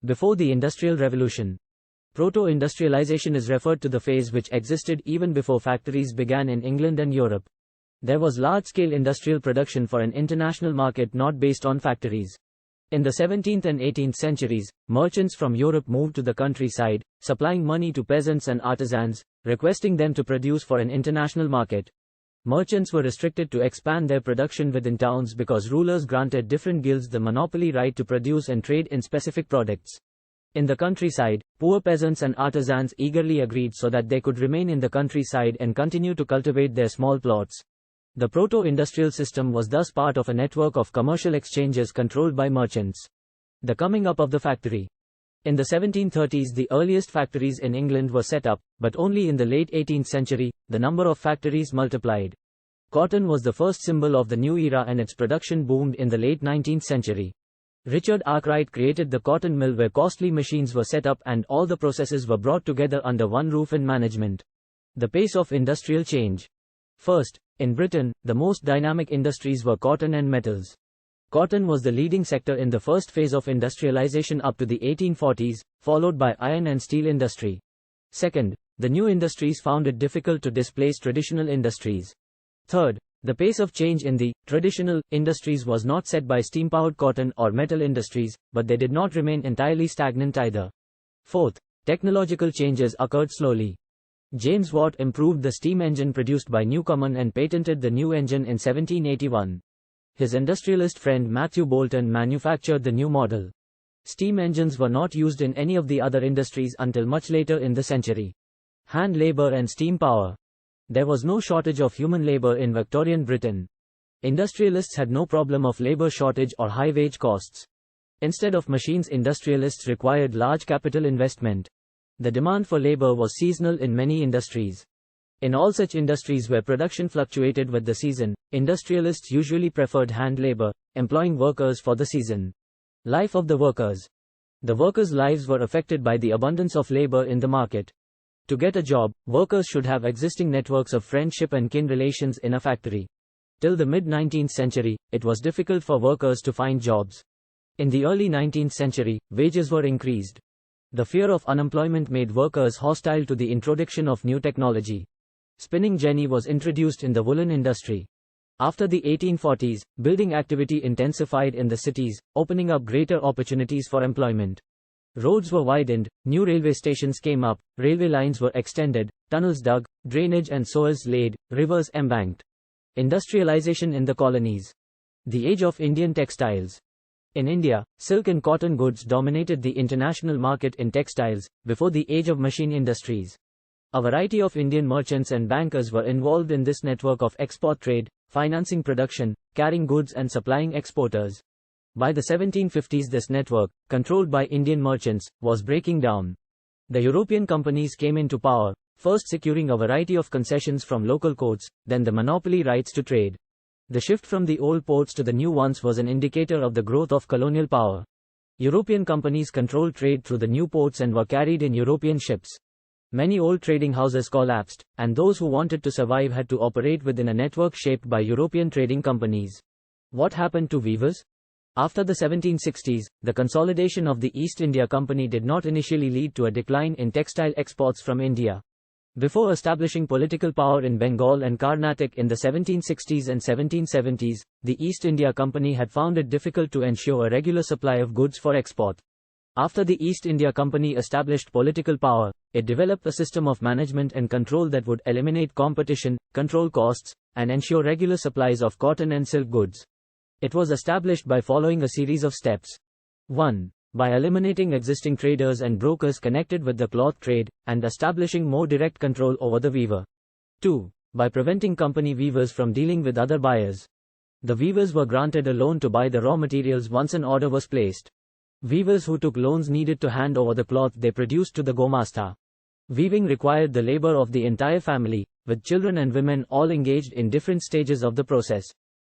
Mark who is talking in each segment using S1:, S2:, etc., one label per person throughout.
S1: Before the Industrial Revolution. Proto-industrialization is referred to the phase which existed even before factories began in England and Europe. There was large-scale industrial production for an international market not based on factories. In the 17th and 18th centuries, merchants from Europe moved to the countryside, supplying money to peasants and artisans, requesting them to produce for an international market. Merchants were restricted to expand their production within towns because rulers granted different guilds the monopoly right to produce and trade in specific products. In the countryside, poor peasants and artisans eagerly agreed so that they could remain in the countryside and continue to cultivate their small plots. The proto-industrial system was thus part of a network of commercial exchanges controlled by merchants. The coming up of the factory. In the 1730s, the earliest factories in England were set up, but only in the late 18th century, the number of factories multiplied. Cotton was the first symbol of the new era and its production boomed in the late 19th century. Richard Arkwright created the cotton mill where costly machines were set up and all the processes were brought together under one roof and management. The pace of industrial change. First, in Britain, the most dynamic industries were cotton and metals. Cotton was the leading sector in the first phase of industrialization up to the 1840s, followed by iron and steel industry. Second, the new industries found it difficult to displace traditional industries. Third, the pace of change in the traditional industries was not set by steam-powered cotton or metal industries, but they did not remain entirely stagnant either. Fourth, technological changes occurred slowly. James Watt improved the steam engine produced by Newcomen and patented the new engine in 1781. His industrialist friend Matthew Boulton manufactured the new model. Steam engines were not used in any of the other industries until much later in the century. Hand labor and steam power. There was no shortage of human labor in Victorian Britain. Industrialists had no problem of labor shortage or high wage costs. Instead of machines, industrialists required large capital investment. The demand for labor was seasonal in many industries. In all such industries where production fluctuated with the season, industrialists usually preferred hand labor, employing workers for the season. Life of the workers. The workers' lives were affected by the abundance of labor in the market. To get a job, workers should have existing networks of friendship and kin relations in a factory. Till the mid-19th century, it was difficult for workers to find jobs. In the early 19th century, wages were increased. The fear of unemployment made workers hostile to the introduction of new technology. Spinning jenny was introduced in the woolen industry. After the 1840s, building activity intensified in the cities, opening up greater opportunities for employment. Roads were widened, new railway stations came up, railway lines were extended, tunnels dug, drainage and soils laid, rivers embanked. Industrialization in the colonies. The age of Indian textiles. In India, silk and cotton goods dominated the international market in textiles, before the age of machine industries. A variety of Indian merchants and bankers were involved in this network of export trade, financing production, carrying goods and supplying exporters. By the 1750s, this network, controlled by Indian merchants, was breaking down. The European companies came into power, first securing a variety of concessions from local courts, then the monopoly rights to trade. The shift from the old ports to the new ones was an indicator of the growth of colonial power. European companies controlled trade through the new ports and were carried in European ships. Many old trading houses collapsed, and those who wanted to survive had to operate within a network shaped by European trading companies. What happened to weavers? After the 1760s, the consolidation of the East India Company did not initially lead to a decline in textile exports from India. Before establishing political power in Bengal and Carnatic in the 1760s and 1770s, the East India Company had found it difficult to ensure a regular supply of goods for export. After the East India Company established political power, it developed a system of management and control that would eliminate competition, control costs, and ensure regular supplies of cotton and silk goods. It was established by following a series of steps. 1. By eliminating existing traders and brokers connected with the cloth trade, and establishing more direct control over the weaver. 2. By preventing company weavers from dealing with other buyers. The weavers were granted a loan to buy the raw materials once an order was placed. Weavers who took loans needed to hand over the cloth they produced to the Gomastha. Weaving required the labor of the entire family, with children and women all engaged in different stages of the process.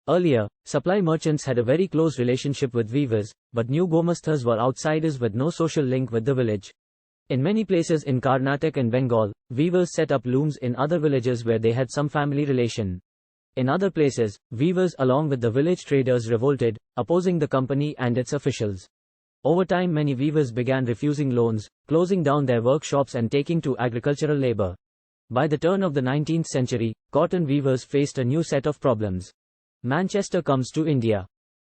S1: Earlier, supply merchants had a very close relationship with weavers, but new Gomasthas were outsiders with no social link with the village. In many places in Carnatic and Bengal, weavers set up looms in other villages where they had some family relation. In other places, weavers along with the village traders revolted, opposing the company and its officials. Over time, many weavers began refusing loans, closing down their workshops and taking to agricultural labor. By the turn of the 19th century, cotton weavers faced a new set of problems. Manchester comes to India.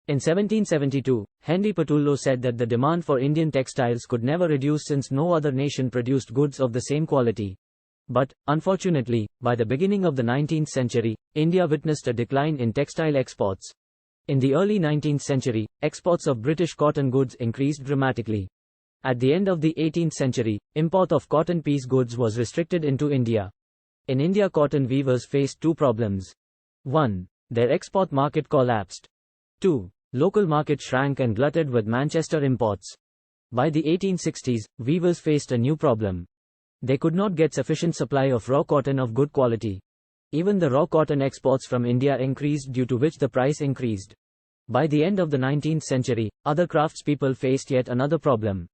S1: In 1772, Henry Patullo said that the demand for Indian textiles could never reduce since no other nation produced goods of the same quality. But, unfortunately, by the beginning of the 19th century, India witnessed a decline in textile exports. In the early 19th century, exports of British cotton goods increased dramatically. At the end of the 18th century, import of cotton piece goods was restricted into India. In India, cotton weavers faced two problems. 1. Their export market collapsed. 2. Local market shrank and glutted with Manchester imports. By the 1860s, weavers faced a new problem. They could not get sufficient supply of raw cotton of good quality. Even the raw cotton exports from India increased, due to which the price increased. By the end of the 19th century, other craftspeople faced yet another problem.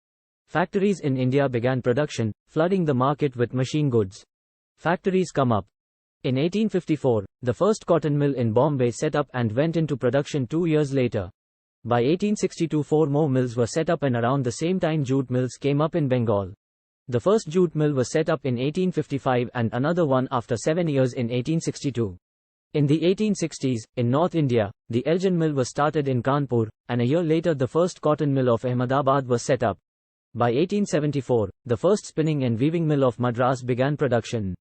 S1: Factories in India began production, flooding the market with machine goods. Factories come up. In 1854, the first cotton mill in Bombay set up and went into production 2 years later. By 1862, 4 more mills were set up, and around the same time jute mills came up in Bengal. The first jute mill was set up in 1855 and another one after 7 years in 1862. In the 1860s, in North India, the Elgin mill was started in Kanpur, and a year later the first cotton mill of Ahmedabad was set up. By 1874, the first spinning and weaving mill of Madras began production.